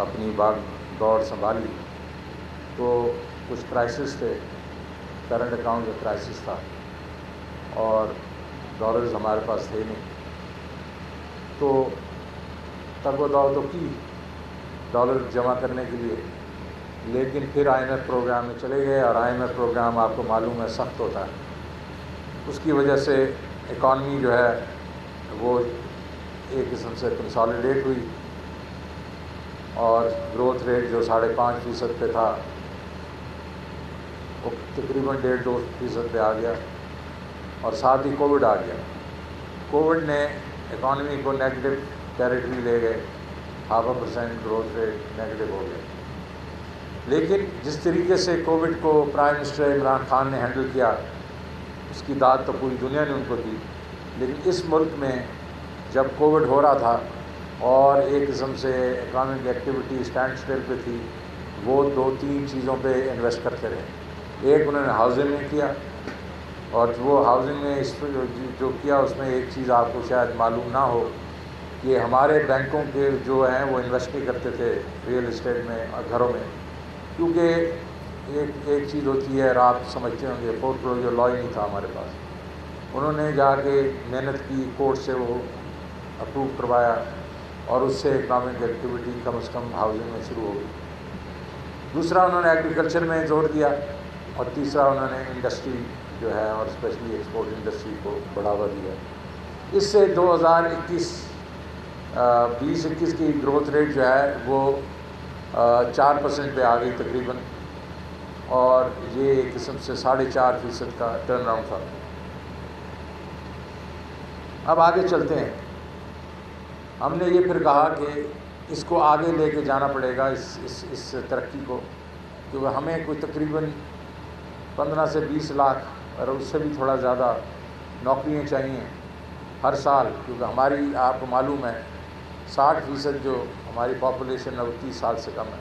اپنی باغ دوڑ سنبھالی تو کچھ کرائسس تھے، کرنٹ اکاؤنٹ کا کرائسس تھا اور ڈالرز ہمارے پاس تھے نہیں، تو تگ و دو تو کی ڈالر جمع کرنے کے لیے، لیکن پھر آئی ایم ایف پروگرام میں چلے گئے، اور آئی ایم ایف پروگرام آپ کو معلوم ہے سخت ہوتا ہے، اس کی وجہ سے اکانومی جو ہے وہ ایک قسم سے کنسالیڈیٹ ہوئی، اور گروتھ ریٹ جو 5.5% پہ تھا وہ تقریباً 1.5-2% پہ آ گیا، اور ساتھ ہی کووڈ آ گیا۔ کووڈ نے اکانومی کو نیگیٹو ٹیریٹری لے گئے، 0.5% گروتھ ریٹ نیگیٹو ہو گیا۔ لیکن جس طریقے سے کووڈ کو پرائم منسٹر عمران خان نے ہینڈل کیا، اس کی داد تو پوری دنیا نے ان کو دی، لیکن اس ملک میں جب کووڈ ہو رہا تھا اور ایک قسم سے اکانومک ایکٹیویٹی اسٹینڈ اسٹل پہ تھی، وہ 2-3 چیزوں پہ انویسٹ کرتے رہے۔ ایک انہوں نے ہاؤسنگ میں کیا، اور وہ ہاؤسنگ میں اس جو کیا اس میں ایک چیز آپ کو شاید معلوم نہ ہو کہ ہمارے بینکوں کے جو ہیں وہ انویسٹ نہیں کرتے تھے ریئل اسٹیٹ میں اور گھروں میں، کیونکہ ایک چیز ہوتی ہے، اور آپ سمجھتے ہوں گے فور کلوجر لا ہی نہیں تھا ہمارے پاس۔ انہوں نے جا کے محنت کی، کورٹ سے وہ اپروو کروایا، اور اس سے اکنامک ایکٹیویٹی کم از کم ہاؤسنگ میں شروع ہو گئی۔ دوسرا انہوں نے ایگریکلچر میں زور دیا، اور تیسرا انہوں نے انڈسٹری جو ہے اور اسپیشلی ایکسپورٹ انڈسٹری کو بڑھاوا دیا۔ اس سے 2021 کی گروتھ ریٹ جو ہے وہ 4% پہ آ گئی تقریباً، اور یہ ایک قسم سے 4.5% کا ٹرن اراؤنڈ تھا۔ اب آگے چلتے ہیں۔ ہم نے یہ پھر کہا کہ اس کو آگے لے کے جانا پڑے گا، اس ترقی کو، کیونکہ ہمیں کوئی تقریباً 15 سے 20 لاکھ اور اس سے بھی تھوڑا زیادہ نوکریاں چاہیے ہر سال، کیونکہ ہماری آپ کو معلوم ہے 60% جو ہماری پاپولیشن ہے وہ 30 سال سے کم ہے،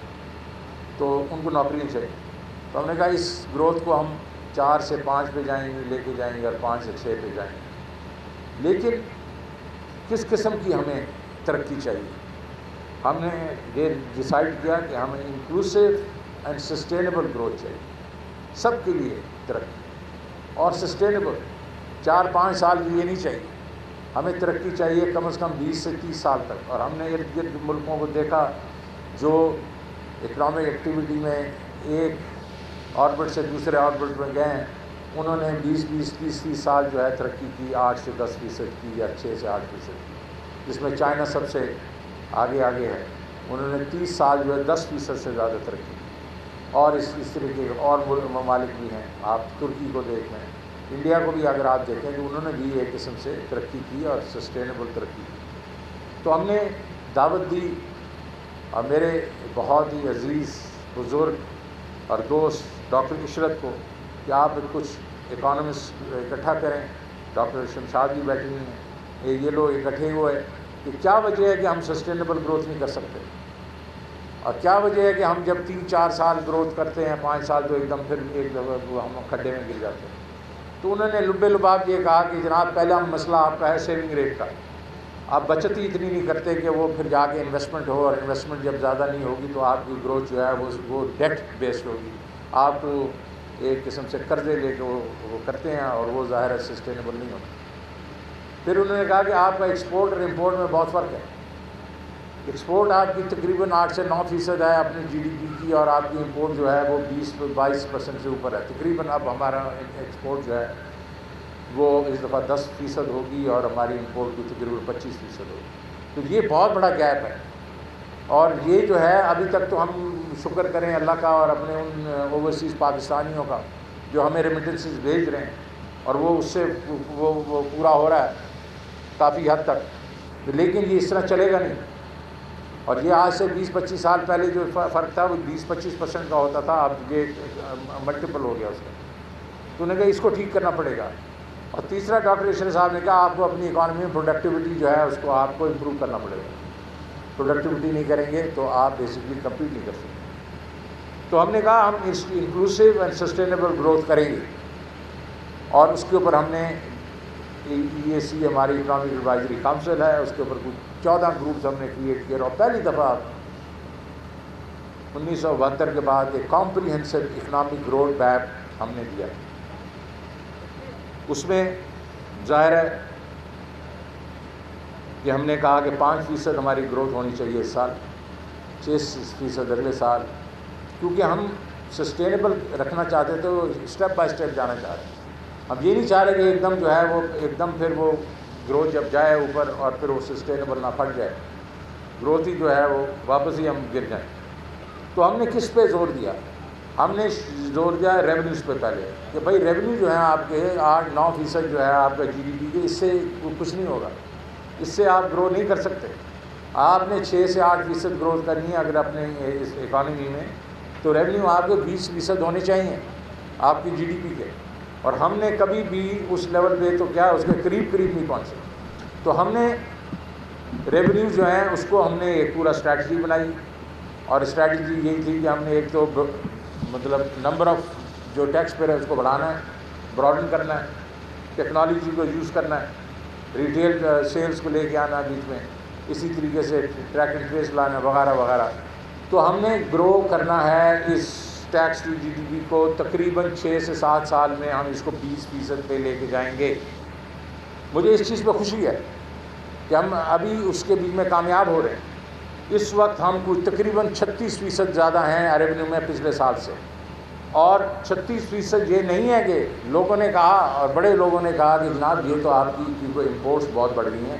تو ان کو نوکریاں چاہیے۔ تو ہم نے کہا اس گروتھ کو ہم 4 سے 5 پہ جائیں گے، لے کے جائیں گے، اور 5 سے 6 پہ جائیں گے، لیکن کس قسم کی ہمیں ترقی چاہیے؟ ہم نے یہ ڈیسائیڈ کیا کہ ہمیں انکلوسیو اینڈ سسٹینیبل گروتھ چاہیے، سب کے لیے ترقی، اور سسٹینیبل 4-5 سال کی یہ نہیں چاہیے، ہمیں ترقی چاہیے کم از کم 20 سے 30 سال تک۔ اور ہم نے ارد گرد ملکوں کو دیکھا جو اکنامک ایکٹیویٹی میں ایک آربٹ سے دوسرے آربٹ میں گئے ہیں، انہوں نے 20-30 سال جو ہے ترقی کی، 8 سے 10% کی، یا 6 سے 8% کی، جس میں چائنا سب سے آگے ہے، انہوں نے 30 سال جو ہے 10% سے زیادہ ترقی کی۔ اور اس طرح کے اور ممالک بھی ہیں، آپ ترکی کو دیکھ لیں، انڈیا کو بھی اگر آپ دیکھیں کہ انہوں نے بھی ایک قسم سے ترقی کی اور سسٹینیبل ترقی کی۔ تو ہم نے دعوت دی، اور میرے بہت ہی عزیز بزرگ اور دوست ڈاکٹر عشرت کو کہ آپ کچھ اکانومسٹ اکٹھا کریں، ڈاکٹر شمشاد بھی بیٹھے ہوئے ہیں، یہ لوگ اکٹھے ہوئے کہ کیا وجہ ہے کہ ہم سسٹینیبل گروتھ نہیں کر سکتے، اور کیا وجہ ہے کہ ہم جب 3-4 سال گروتھ کرتے ہیں، 5 سال تو ایک دم پھر ایک دفعہ ہم کھڈے میں گر جاتے ہیں۔ تو انہوں نے لبے لباب یہ کہا کہ جناب پہلا مسئلہ آپ کا ہے سیونگ ریٹ کا، آپ بچت ہی اتنی نہیں کرتے کہ وہ پھر جا کے انویسٹمنٹ ہو، اور انویسٹمنٹ جب زیادہ نہیں ہوگی تو آپ کی گروتھ جو ہے وہ ڈیٹ بیسڈ ہوگی، آپ ایک قسم سے قرضے لے کے وہ کرتے ہیں، اور وہ ظاہر ہے سسٹینیبل نہیں ہوتا۔ پھر انہوں نے کہا کہ آپ کا ایکسپورٹ اور امپورٹ میں بہت فرق ہے، ایکسپورٹ آپ کی تقریباً 8 سے 9% ہے اپنی جی ڈی پی کی، اور آپ کی امپورٹ جو ہے وہ 20-22% سے اوپر ہے تقریباً۔ اب ہمارا ایکسپورٹ جو ہے وہ اس دفعہ 10% ہوگی، اور ہماری امپورٹ کی تقریباً 25% ہوگی، تو یہ بہت بڑا گیپ ہے۔ اور یہ جو ہے ابھی تک تو ہم شکر کریں اللہ کا اور اپنے ان اوورسیز پاکستانیوں کا جو ہمیں ریمیٹنسز بھیج رہے ہیں، اور وہ اس سے وہ پورا ہو رہا ہے کافی حد تک، لیکن یہ اس طرح چلے گا نہیں۔ اور یہ آج سے 20-25 سال پہلے جو فرق تھا وہ 20-25% کا ہوتا تھا، اب یہ ملٹیپل ہو گیا اس کا۔ تو انہوں نے کہا اس کو ٹھیک کرنا پڑے گا۔ اور تیسرا ڈاکٹر عشرت صاحب نے کہا آپ کو اپنی اکانومی میں پروڈکٹیوٹی جو ہے اس کو آپ کو امپروو کرنا پڑے گا، پروڈکٹیوٹی نہیں کریں گے تو آپ بیسکلی کمپیٹ نہیں کر سکتے۔ تو ہم نے کہا ہم انکلوسیو اینڈ سسٹینیبل گروتھ کریں گے، اور اس کے اوپر ہم نے EAC ہماری اکنامک ایڈوائزری کاؤنسل ہے، اس کے اوپر کچھ 14 گروپس ہم نے کریٹ کیے، اور پہلی دفعہ 1972 کے بعد ایک کمپریہنسو اکنامک روڈ میپ ہم نے دیا. اس میں ظاہر ہے کہ ہم نے کہا کہ 5% ہماری گروتھ ہونی چاہیے اس سال, 6% اگلے سال, کیونکہ ہم سسٹینیبل رکھنا چاہتے تھے, وہ اسٹیپ بائی اسٹیپ جانا چاہ رہے ہیں. ہم یہ نہیں چاہ رہے کہ ایک دم جو ہے وہ ایک دم پھر وہ گروتھ جب جائے اوپر اور پھر وہ سسٹینیبل نہ پھٹ جائے, گروتھ ہی جو ہے وہ واپس ہی ہم گر جائیں. تو ہم نے کس پہ زور دیا؟ ہم نے زور دیا ریونیوز پہ پہلے, کہ بھائی ریونیو جو ہے آپ کے 8-9% جو ہے آپ کا جی ڈی پی کے, اس سے کچھ نہیں ہوگا, اس سے آپ گرو نہیں کر سکتے. آپ نے 6 سے 8% گروتھ کرنی ہے اگر اپنے اس اکانومی میں, تو ریونیو آپ کے 20% ہونے چاہیے آپ کی جی ڈی پی کے. اور ہم نے کبھی بھی اس لیول پہ تو کیا اس کے قریب نہیں پہنچے. تو ہم نے ریونیو جو ہیں اس کو ہم نے ایک پورا اسٹریٹجی بنائی, اور اسٹریٹجی یہی تھی کہ ہم نے ایک تو مطلب نمبر آف جو ٹیکس پیئر ہے اس کو بڑھانا ہے, براڈن کرنا ہے, ٹیکنالوجی کو یوز کرنا ہے, ریٹیل سیلز کو لے کے آنا بیچ میں, اسی طریقے سے ٹریک اینڈ ٹریس لانا وغیرہ وغیرہ. تو ہم نے گرو کرنا ہے اس tax to G D P کو تقریباً 6 سے 7 سال میں ہم اس کو 20% پہ لے کے جائیں گے. مجھے اس چیز پہ خوشی ہے کہ ہم ابھی اس کے بیچ میں کامیاب ہو رہے ہیں. اس وقت ہم کچھ تقریباً 36% زیادہ ہیں ریونیو میں پچھلے سال سے, اور 36% یہ نہیں ہے کہ لوگوں نے کہا, اور بڑے لوگوں نے کہا کہ جناب یہ تو آپ کی کیونکہ امپورٹس بہت بڑھ گئی ہیں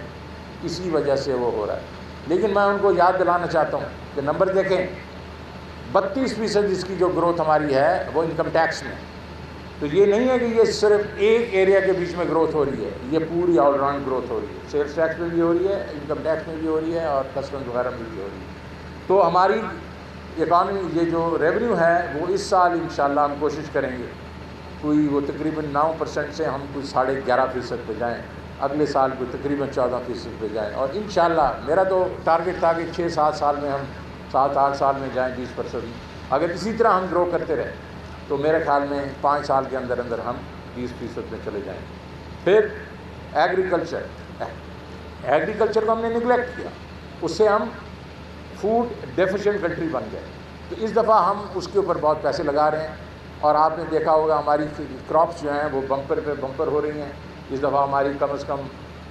اسی وجہ سے وہ ہو رہا ہے. لیکن میں ان کو یاد دلانا چاہتا ہوں کہ نمبر دیکھیں, 32% اس کی جو گروتھ ہماری ہے وہ انکم ٹیکس میں. تو یہ نہیں ہے کہ یہ صرف ایک ایریا کے بیچ میں گروتھ ہو رہی ہے, یہ پوری آل راؤنڈ گروتھ ہو رہی ہے. سیلس ٹیکس میں بھی ہو رہی ہے, انکم ٹیکس میں بھی ہو رہی ہے, اور کسٹمز وغیرہ میں بھی ہو رہی ہے. تو ہماری اکانومی یہ جو ریونیو ہے وہ اس سال انشاءاللہ ہم کوشش کریں گے کوئی وہ تقریباً 9% سے ہم کوئی 11.5% پہ جائیں, اگلے سال کوئی تقریباً 14% پہ جائیں. اور انشاءاللہ میرا تو ٹارگٹ تھا کہ 6-7 سال میں ہم 7-8 سال میں جائیں 20%. اگر اسی طرح ہم گرو کرتے رہیں تو میرے خیال میں 5 سال کے اندر اندر ہم 20% میں چلے جائیں. پھر ایگریکلچر کو ہم نے نگلیکٹ کیا, اس سے ہم فوڈ ڈیفیشینٹ کنٹری بن گئے. تو اس دفعہ ہم اس کے اوپر بہت پیسے لگا رہے ہیں, اور آپ نے دیکھا ہوگا ہماری کراپس جو ہیں وہ بمپر پہ بمپر ہو رہی ہیں. اس دفعہ ہماری کم از کم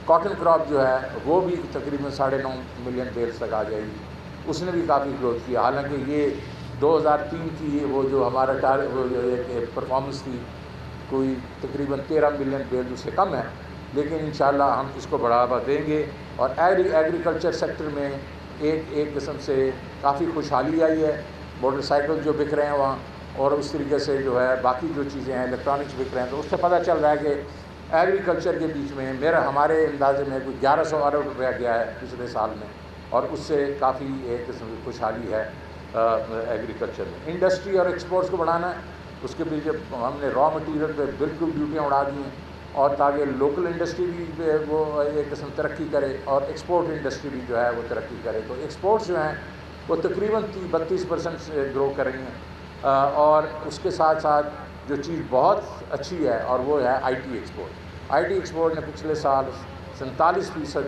کاٹن کراپ جو ہے وہ بھی تقریباً 9.5 ملین بیلز تک آ جائے گی. اس نے بھی کافی گروتھ کیا, حالانکہ یہ 2003 کی وہ جو ہمارا ایک پرفارمنس تھی کوئی تقریباً 13 ملین بیلز, اس سے کم ہے. لیکن انشاءاللہ ہم اس کو بڑھاوا دیں گے. اور ایگریکلچر سیکٹر میں ایک قسم سے کافی خوشحالی آئی ہے. موٹر سائیکل جو بک رہے ہیں وہاں, اور اس طریقے سے جو ہے باقی جو چیزیں ہیں الیکٹرانکس بک رہے ہیں. تو اس سے پتہ چل رہا ہے کہ ایگریکلچر کے بیچ میں ہمارے اندازے میں کوئی 1100 ارب روپیہ گیا ہے پچھلے سال میں, اور اس سے کافی ایک قسم کی خوشحالی ہے ایگریکلچر میں. انڈسٹری اور ایکسپورٹس کو بڑھانا ہے, اس کے پیچھے ہم نے را مٹیریل پہ بالکل ڈیوٹیاں اڑا دی ہیں, اور تاکہ لوکل انڈسٹری بھی وہ ایک قسم ترقی کرے, اور ایکسپورٹ انڈسٹری بھی جو ہے وہ ترقی کرے. تو ایکسپورٹس جو ہیں وہ تقریباً 32% سے گرو کر رہی ہیں. اور اس کے ساتھ ساتھ جو چیز بہت اچھی ہے اور وہ ہے I T export. I T export نے پچھلے سال 47%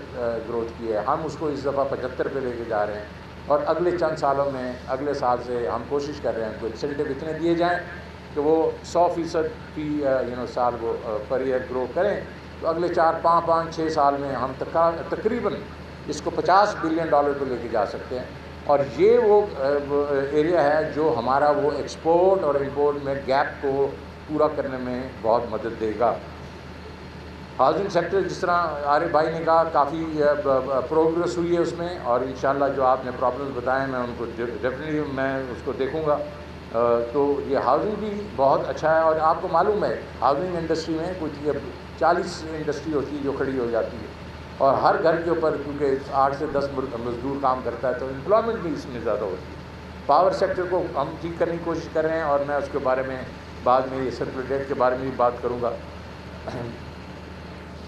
گروتھ کی ہے. ہم اس کو اس دفعہ 75 پہ لے کے جا رہے ہیں, اور اگلے چند سالوں میں اگلے سال سے ہم کوشش کر رہے ہیں کوئی انسینٹیو اتنے دیے جائیں کہ وہ 100% فی سال وہ پر ایئر گرو کریں. تو اگلے 4-5-6 سال میں ہم تقریباً اس کو $50 بلین پہ لے کے جا سکتے ہیں. اور یہ وہ ایریا ہے جو ہمارا وہ ایکسپورٹ اور امپورٹ میں گیپ کو پورا کرنے میں بہت مدد دے گا. ہاؤسنگ سیکٹر جس طرح عارف بھائی نے کہا کافی پروگریس ہوئی ہے اس میں, اور انشاءاللہ جو آپ نے پرابلمز بتائے میں ان کو ڈیفینیٹلی میں اس کو دیکھوں گا. تو یہ ہاؤسنگ بھی بہت اچھا ہے, اور آپ کو معلوم ہے ہاؤسنگ انڈسٹری میں کچھ 40 انڈسٹری ہوتی ہے جو کھڑی ہو جاتی ہے, اور ہر گھر کے اوپر کیونکہ 8 سے 10 مزدور کام کرتا ہے, تو امپلائمنٹ بھی اس میں زیادہ ہوتی ہے. پاور سیکٹر کو ہم ٹھیک کرنے کی کوشش کر رہے ہیں, اور میں اس کے بارے میں بعد میں یہ سرکولیٹ کے بارے میں بھی بات کروں گا.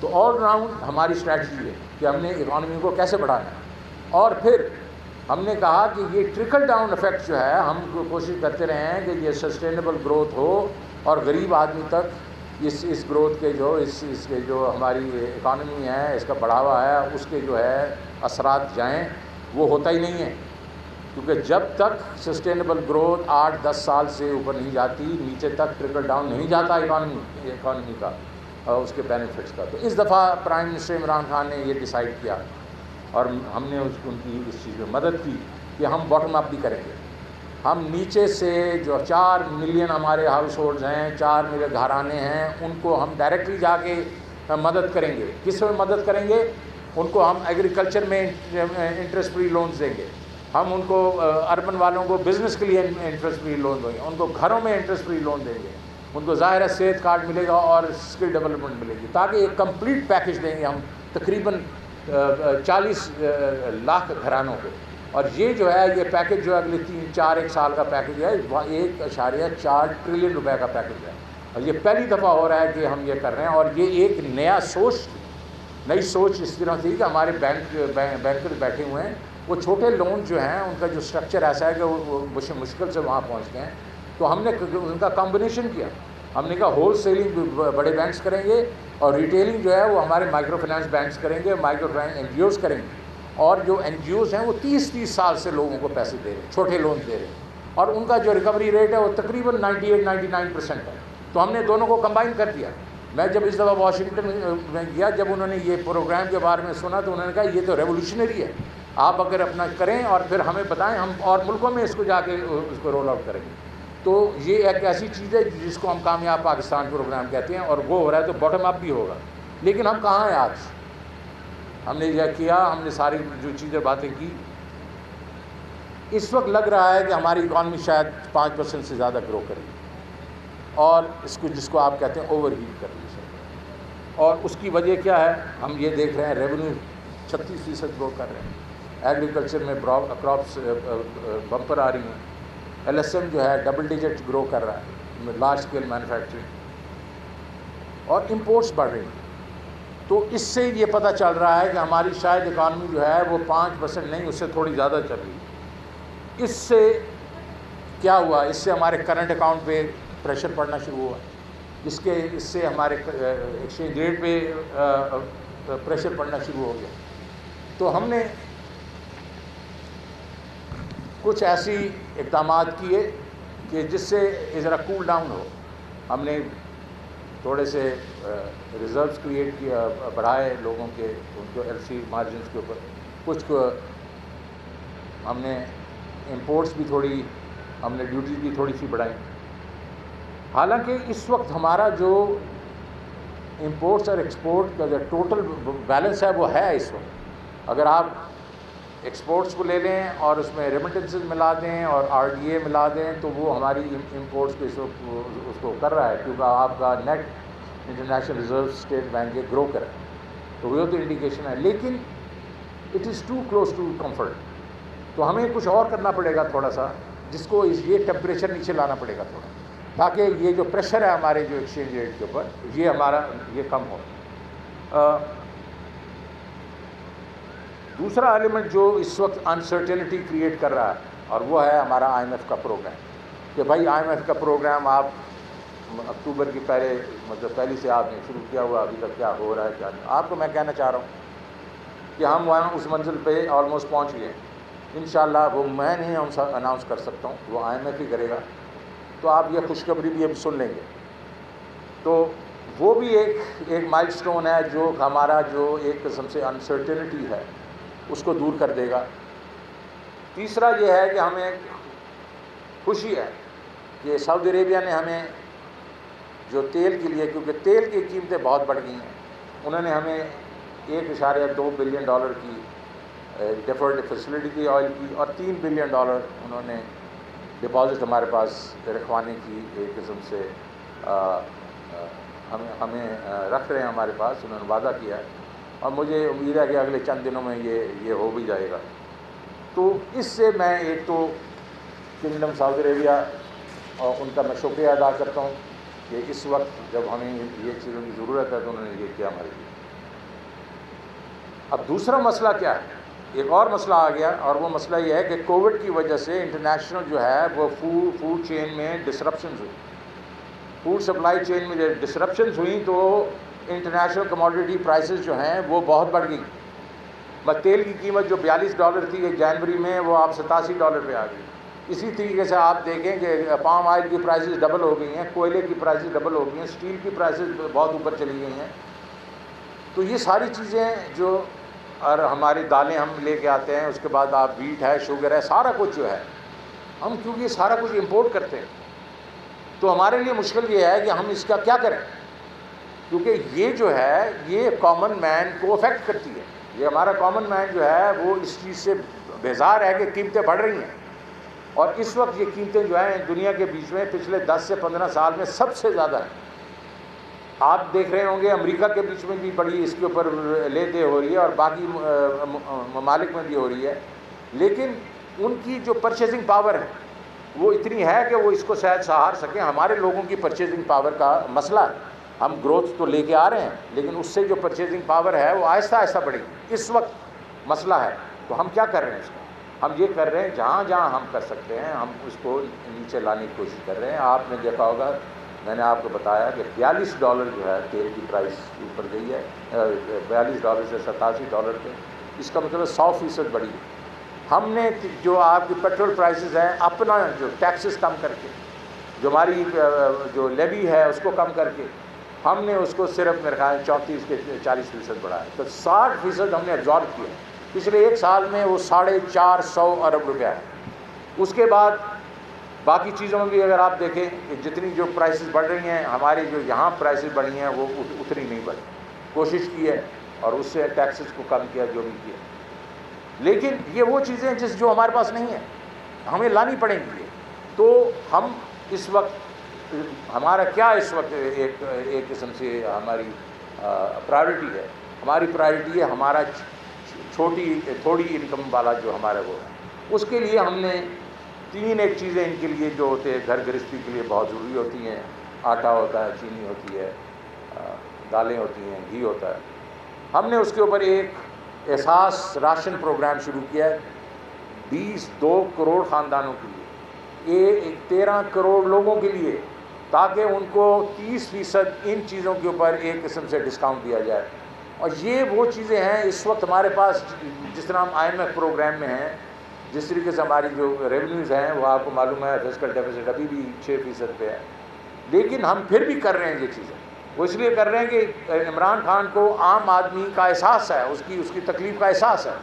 تو آل راؤنڈ ہماری اسٹریٹجی ہے کہ ہم نے اکانومی کو کیسے بڑھانا ہے. اور پھر ہم نے کہا کہ یہ ٹرکل ڈاؤن ایفیکٹ جو ہے ہم کوشش کرتے رہے ہیں کہ یہ سسٹینیبل گروتھ ہو, اور غریب آدمی تک اس گروتھ کے جو اس کے جو ہماری اکانومی ہے اس کا بڑھاوا ہے اس کے جو ہے اثرات جائیں. وہ ہوتا ہی نہیں ہے. کیونکہ جب تک سسٹینیبل گروتھ 8-10 سال سے اوپر نہیں جاتی، نیچے تک ٹرکل ڈاؤن نہیں جاتا اکانومی کا اس کے بینیفٹس کا. تو اس دفعہ پرائم منسٹر عمران خان نے یہ ڈیسائیڈ کیا اور ہم نے ان کی اس چیز میں مدد کی کہ ہم باٹم اپ بھی کریں گے. ہم نیچے سے جو 4 ملین ہمارے ہاؤس ہولڈز ہیں، 4 ملین گھرانے ہیں، ان کو ہم ڈائریکٹلی جا کے مدد کریں گے. کس میں مدد کریں گے؟ ان کو ہم ایگریکلچر میں انٹرسٹ فری لونز دیں گے، ہم ان کو اربن والوں کو بزنس کے لیے انٹرسٹ فری لون دیں گے، ان کو گھروں میں انٹرسٹ فری لون دیں گے، ان کو ظاہر ہے صحت کارڈ ملے گا اور اسکل ڈیولپمنٹ ملے گی، تاکہ ایک کمپلیٹ پیکج دیں گے ہم تقریباً 40 لاکھ گھرانوں کو. اور یہ جو ہے یہ پیکج جو ہے اگلے 3-4 سال کا پیکج ہے، 1.4 ٹریلین روپے کا پیکج ہے. اور یہ پہلی دفعہ ہو رہا ہے کہ ہم یہ کر رہے ہیں. اور یہ ایک نئی سوچ اس طرح تھی کہ ہمارے بینکر بیٹھے ہوئے ہیں، وہ چھوٹے لون جو ہیں ان کا جو اسٹرکچر ایسا ہے کہ وہ مشکل سے وہاں پہنچتے ہیں. تو ہم نے ان کا کمبینیشن کیا. ہم نے کہا ہول سیلنگ بڑے بینکس کریں گے اور ریٹیلنگ جو ہے وہ ہمارے مائکرو فائنانس بینکس کریں گے، micro finance N G Os کریں گے. اور جو این جی اوز ہیں وہ 30 سال سے لوگوں کو پیسے دے رہے ہیں، چھوٹے لون دے رہے ہیں، اور ان کا جو ریکوری ریٹ ہے وہ تقریباً 98-99% ہے. تو ہم نے دونوں کو کمبائن کر دیا. میں جب اس دفعہ واشنگٹن میں گیا، جب انہوں نے یہ پروگرام کے بارے میں سنا تو انہوں نے کہا یہ تو ریولیوشنری ہے، آپ اگر اپنا کریں اور پھر ہمیں بتائیں، ہم اور ملکوں میں اس کو جا کے اس کو رول آؤٹ کریں گے. تو یہ ایک ایسی چیز ہے جس کو ہم کامیاب پاکستان پروگرام کہتے ہیں، اور وہ ہو رہا ہے تو باٹم اپ بھی ہوگا. لیکن ہم کہاں ہیں آج؟ ہم نے یہ کیا، ہم نے ساری جو چیزیں باتیں کی. اس وقت لگ رہا ہے کہ ہماری اکانومی شاید 5% سے زیادہ گرو کرے گی، اور جس کو آپ کہتے ہیں اوور ہیٹ کر رہی ہے. اور اس کی وجہ کیا ہے؟ ہم یہ دیکھ رہے ہیں ریونیو 36% گرو کر رہے ہیں، ایگریکلچر میں کراپس بمپر آ رہی ہیں، ایل ایس ایم جو ہے ڈبل ڈیجٹ گرو کر رہا ہے، لارج اسکیل مینوفیکچرنگ، اور امپورٹس بڑھ رہی ہیں. تو اس سے یہ پتہ چل رہا ہے کہ ہماری شاید اکانومی جو ہے وہ 5% نہیں، اس سے تھوڑی زیادہ چل رہی ہے. اس سے کیا ہوا؟ اس سے ہمارے کرنٹ اکاؤنٹ پہ پریشر پڑنا شروع ہوا، اس سے ہمارے ایکسچینج ریٹ پہ پریشر پڑنا شروع ہو گیا. تو ہم نے کچھ ایسی اقدامات کیے کہ جس سے ذرا کول ڈاؤن ہو. ہم نے تھوڑے سے ریزروز کریٹ کیا، بڑھائے لوگوں کے ان کو ایل سی مارجنس کے اوپر. کچھ کو ہم نے امپورٹس بھی تھوڑی، ہم نے ڈیوٹیز بھی تھوڑی سی بڑھائیں. حالانکہ اس وقت ہمارا جو امپورٹس اور ایکسپورٹ کا جو ٹوٹل بیلنس ہے وہ ہے اس وقت، اگر آپ ایکسپورٹس کو لے لیں اور اس میں ریمیٹنسز ملا دیں اور آر ڈی اے ملا دیں تو وہ ہماری امپورٹس کو اس کو کر رہا ہے، کیونکہ آپ کا net international reserve state bank کے گرو کرے. تو وہ تو انڈیکیشن ہے، لیکن it is too close to comfort. تو ہمیں کچھ اور کرنا پڑے گا تھوڑا سا، جس کو یہ ٹیمپریچر نیچے لانا پڑے گا تھوڑا، تاکہ یہ جو پریشر ہے ہمارے جو ایکسچینج ریٹ کے اوپر یہ کم ہو. دوسرا ایلیمنٹ جو اس وقت انسرٹینٹی کریٹ کر رہا ہے، اور وہ ہے ہمارا آئی ایم ایف کا پروگرام. کہ بھائی آئی ایم ایف کا پروگرام آپ اکتوبر کی پہلی سے آپ نے شروع کیا ہوا، ابھی تک کیا ہو رہا ہے کیا نہیں. آپ کو میں کہنا چاہ رہا ہوں کہ ہم وہاں اس منزل پہ آلموسٹ پہنچ گئے. انشاءاللہ وہ میں نہیں اناؤنس کر سکتا ہوں، وہ آئی ایم ایف ہی کرے گا. تو آپ یہ خوشخبری بھی اب سن لیں گے. تو وہ بھی ایک مائل سٹون ہے جو ہمارا جو ایک قسم سے انسرٹینٹی ہے اس کو دور کر دے گا. تیسرا یہ ہے کہ ہمیں خوشی ہے کہ سعودی عربیہ نے ہمیں جو تیل کے لیے، کیونکہ تیل کی قیمتیں بہت بڑھ گئی ہیں، انہوں نے ہمیں $1.2 بلین کی ڈیفرڈ فیسلٹی دی آئل کی، اور $3 بلین انہوں نے ڈپازٹ ہمارے پاس رکھوانے کی ایک قسم سے ہمیں رکھ رہے ہیں ہمارے پاس، انہوں نے وعدہ کیا ہے. اور مجھے امید ہے کہ اگلے چند دنوں میں یہ ہو بھی جائے گا. تو اس سے میں ایک تو کنگڈم سعودی عربیہ اور ان کا میں شکریہ ادا کرتا ہوں کہ اس وقت جب ہمیں یہ چیزوں کی ضرورت ہے تو انہوں نے یہ کیا ہمارے لیے. اب دوسرا مسئلہ کیا ہے؟ ایک اور مسئلہ آ گیا، اور وہ مسئلہ یہ ہے کہ کووڈ کی وجہ سے انٹرنیشنل جو ہے وہ فوڈ چین میں ڈسرپشنز ہوئی. فوڈ سپلائی چین میں جب ڈسرپشنز ہوئیں تو انٹرنیشنل کموڈیٹی پرائسز جو ہیں وہ بہت بڑھ گئی. تیل کی قیمت جو $42 تھی ایک جنوری میں، وہ آپ $87 پہ آ گئی. اسی طریقے سے آپ دیکھیں کہ پام آئل کی پرائسز ڈبل ہو گئی ہیں، کوئلے کی پرائسز ڈبل ہو گئی ہیں، اسٹیل کی پرائسز بہت اوپر چلی گئی ہیں. تو یہ ساری چیزیں جو، اور ہماری دالیں ہم لے کے آتے ہیں، اس کے بعد آپ ویٹ ہے، شوگر ہے، سارا کچھ جو ہے ہم، کیونکہ یہ سارا کچھ امپورٹ کرتے ہیں، تو ہمارے لیے مشکل یہ ہے کہ ہم اس کا کیا کریں، کیونکہ یہ جو ہے یہ کامن مین کو افیکٹ کرتی ہے. یہ ہمارا کامن مین جو ہے وہ اس چیز سے بیزار ہے کہ قیمتیں بڑھ رہی ہیں. اور اس وقت یہ قیمتیں جو ہیں دنیا کے بیچ میں پچھلے 10 سے 15 سال میں سب سے زیادہ ہیں. آپ دیکھ رہے ہوں گے امریکہ کے بیچ میں بھی بڑی اس کے اوپر لے دے ہو رہی ہے، اور باقی ممالک میں بھی ہو رہی ہے، لیکن ان کی جو پرچیزنگ پاور ہے وہ اتنی ہے کہ وہ اس کو شاید سہار سکیں. ہمارے لوگوں کی پرچیزنگ پاور کا مسئلہ ہے. ہم گروتھ تو لے کے آ رہے ہیں، لیکن اس سے جو پرچیزنگ پاور ہے وہ آہستہ آہستہ بڑھے گی. اس وقت مسئلہ ہے. تو ہم کیا کر رہے ہیں اس کا؟ ہم یہ کر رہے ہیں جہاں جہاں ہم کر سکتے ہیں ہم اس کو نیچے لانے کی کوشش کر رہے ہیں. آپ نے دیکھا ہوگا، میں نے آپ کو بتایا کہ $42 جو ہے تیل کی پرائس اوپر گئی ہے، $42 سے $87 پہ. اس کا مطلب 100% بڑھی ہے. ہم نے جو آپ کی پیٹرول پرائسز ہیں، اپنا جو ٹیکسز کم کر کے، جو ہماری جو لیوی ہے اس کو کم کر کے، ہم نے اس کو صرف میرے خیال 34 کے 40% بڑھایا. تو 60% ہم نے ایبزارب کیا. پچھلے ایک سال میں وہ $450 ارب ہے. اس کے بعد باقی چیزوں میں بھی اگر آپ دیکھیں کہ جتنی جو پرائسز بڑھ رہی ہیں، ہماری جو یہاں پرائسز بڑھی ہیں وہ اتنی نہیں بڑھی. کوشش کی ہے اور اس سے ٹیکسز کو کم کیا جو بھی کیا. لیکن یہ وہ چیزیں جو ہمارے پاس نہیں ہیں، ہمیں لانی پڑیں گی. تو ہم اس وقت ہمارا کیا اس وقت ایک قسم سے ہماری پرائیورٹی ہے. ہماری پرائیورٹی ہے ہمارا تھوڑی انکم والا جو ہمارا وہ ہے. اس کے لیے ہم نے 3 ایک چیزیں ان کے لیے جو ہوتے ہیں گھر گرہستی کے لیے بہت ضروری ہوتی ہیں. آٹا ہوتا ہے، چینی ہوتی ہے، دالیں ہوتی ہیں، گھی ہوتا ہے. ہم نے اس کے اوپر ایک احساس راشن پروگرام شروع کیا ہے 2 کروڑ خاندانوں کے لیے، یہ 13 کروڑ لوگوں کے لیے، تاکہ ان کو 30% ان چیزوں کے اوپر ایک قسم سے ڈسکاؤنٹ دیا جائے. اور یہ وہ چیزیں ہیں اس وقت ہمارے پاس، جس طرح ہم IMF پروگرام میں ہیں، جس طریقے سے ہماری جو ریونیوز ہیں وہ آپ کو معلوم ہے فسکل ڈیفیسٹ ابھی بھی 6% پہ ہے. لیکن ہم پھر بھی کر رہے ہیں یہ چیزیں. وہ اس لیے کر رہے ہیں کہ عمران خان کو عام آدمی کا احساس ہے، اس کی تکلیف کا احساس ہے.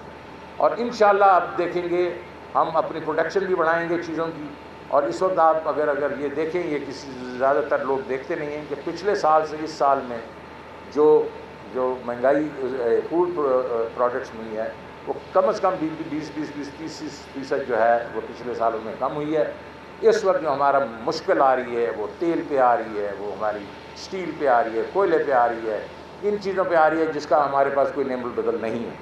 اور انشاءاللہ آپ دیکھیں گے ہم اپنی پروڈکشن بھی بڑھائیں گے چیزوں کی. اور اس وقت آپ اگر یہ دیکھیں، یہ کسی زیادہ تر لوگ دیکھتے نہیں ہیں کہ پچھلے سال سے اس سال میں جو مہنگائی فوڈ پروڈکٹس میں ہے وہ کم از کم 20-30% جو ہے وہ پچھلے سالوں میں کم ہوئی ہے. اس وقت جو ہمارا مشکل آ رہی ہے وہ تیل پہ آ رہی ہے، وہ ہماری اسٹیل پہ آ رہی ہے، کوئلے پہ آ رہی ہے، ان چیزوں پہ آ رہی ہے جس کا ہمارے پاس کوئی نعم البدل نہیں ہے.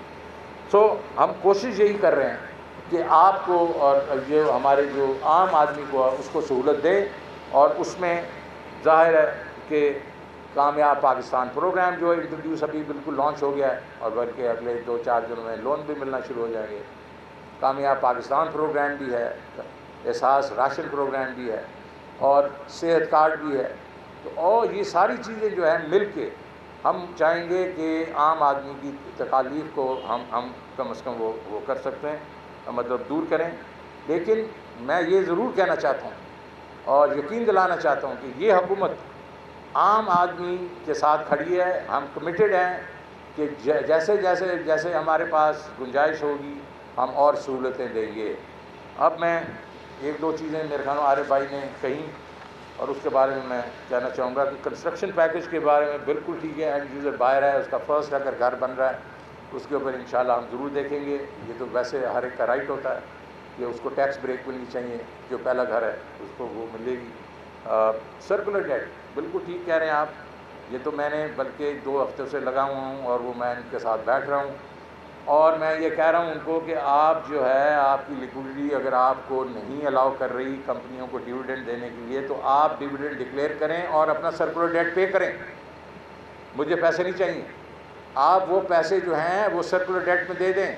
سو ہم کوشش یہی کر رہے ہیں کہ آپ کو اور جو ہمارے جو عام آدمی کو اس کو سہولت دیں. اور اس میں ظاہر ہے کہ کامیاب پاکستان پروگرام جو انٹروڈیوس ابھی بالکل لانچ ہو گیا ہے، اور بلکہ اگلے 2-4 دنوں میں لون بھی ملنا شروع ہو جائیں گے. کامیاب پاکستان پروگرام بھی ہے، احساس راشن پروگرام بھی ہے، اور صحت کارڈ بھی ہے. تو اور یہ ساری چیزیں جو ہیں مل کے ہم چاہیں گے کہ عام آدمی کی تکالیف کو ہم کم از کم وہ کر سکتے ہیں، مطلب دور کریں. لیکن میں یہ ضرور کہنا چاہتا ہوں اور یقین دلانا چاہتا ہوں کہ یہ حکومت عام آدمی کے ساتھ کھڑی ہے. ہم کمیٹڈ ہیں کہ جیسے ہمارے پاس گنجائش ہوگی ہم اور سہولتیں دیں گے. اب میں 1-2 چیزیں میرے خیال عارف بھائی نے کہیں، اور اس کے بارے میں میں کہنا چاہوں گا کہ کنسٹرکشن پیکج کے بارے میں بالکل ٹھیک ہے. اینڈ یوزر باہر ہے، اس کا فرسٹ اگر گھر بن رہا ہے اس کے اوپر انشاءاللہ ہم ضرور دیکھیں گے. یہ تو ویسے ہر ایک کا رائٹ ہوتا ہے کہ اس کو ٹیکس بریک ملنی چاہیے. جو پہلا گھر ہے اس کو وہ ملے گی. سرکولر ڈیٹ بالکل ٹھیک کہہ رہے ہیں آپ. یہ تو میں نے بلکہ 2 ہفتوں سے لگا ہوا ہوں اور وہ میں ان کے ساتھ بیٹھ رہا ہوں، اور میں یہ کہہ رہا ہوں ان کو کہ آپ جو ہے آپ کی لیکوڈیٹی اگر آپ کو نہیں الاؤ کر رہی کمپنیوں کو ڈیویڈنڈ دینے کے لیے، تو آپ ڈیویڈنڈ ڈکلیئر کریں اور اپنا سرکولر ڈیٹ پے کریں. مجھے پیسے نہیں چاہیے. آپ وہ پیسے جو ہیں وہ سرکولر ڈیٹ میں دے دیں.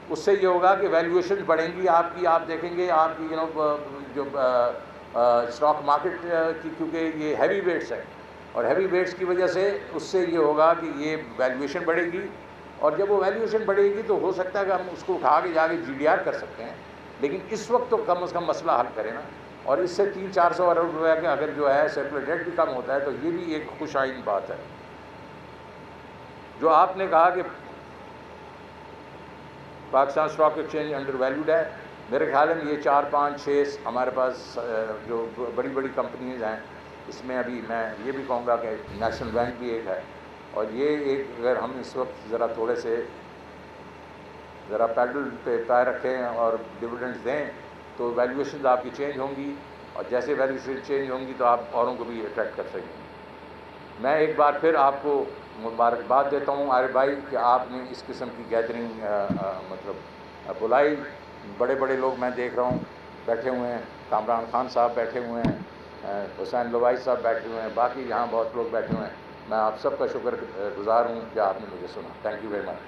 اس سے یہ ہوگا کہ ویلیویشن بڑھیں گی آپ کی. آپ دیکھیں گے آپ کی جو اسٹاک مارکیٹ کی، کیونکہ یہ ہیوی ویٹس ہے، اور ہیوی ویٹس کی وجہ سے اس سے یہ ہوگا کہ یہ ویلیویشن بڑھے گی اور جب وہ ویلیویشن بڑھے گی تو ہو سکتا ہے کہ ہم اس کو اٹھا کے جا کے GDR کر سکتے ہیں، لیکن اس وقت تو کم از کم مسئلہ حل کریں نا. اور اس سے 300-400 ارب روپے کا اگر جو ہے سرکولر ڈیٹ بھی کم ہوتا ہے تو یہ بھی ایک خوش آئند بات ہے. جو آپ نے کہا کہ Pakistan stock exchange under valued ہے، میرے خیال میں یہ 4-5-6 ہمارے پاس جو بڑی بڑی کمپنیز ہیں، اس میں ابھی میں یہ بھی کہوں گا کہ نیشنل بینک بھی ایک ہے. اور یہ ایک اگر ہم اس وقت ذرا تھوڑے سے ذرا پیڈل پہ پیر رکھیں اور ڈویڈنڈز دیں تو ویلیویشنز آپ کی چینج ہوں گی، اور جیسے ویلیویشن چینج ہوں گی تو آپ اوروں کو بھی اٹریکٹ کر سکیں گے. میں ایک بار پھر آپ کو مبارکباد دیتا ہوں عارف بھائی کہ آپ نے اس قسم کی گیدرنگ مطلب بلائی. بڑے بڑے لوگ میں دیکھ رہا ہوں بیٹھے ہوئے ہیں، کامران خان صاحب بیٹھے ہوئے ہیں، حسین لوائی صاحب بیٹھے ہوئے ہیں، باقی یہاں بہت لوگ بیٹھے ہوئے ہیں. میں آپ سب کا شکر گزار ہوں کہ آپ نے مجھے سنا. Thank you very much.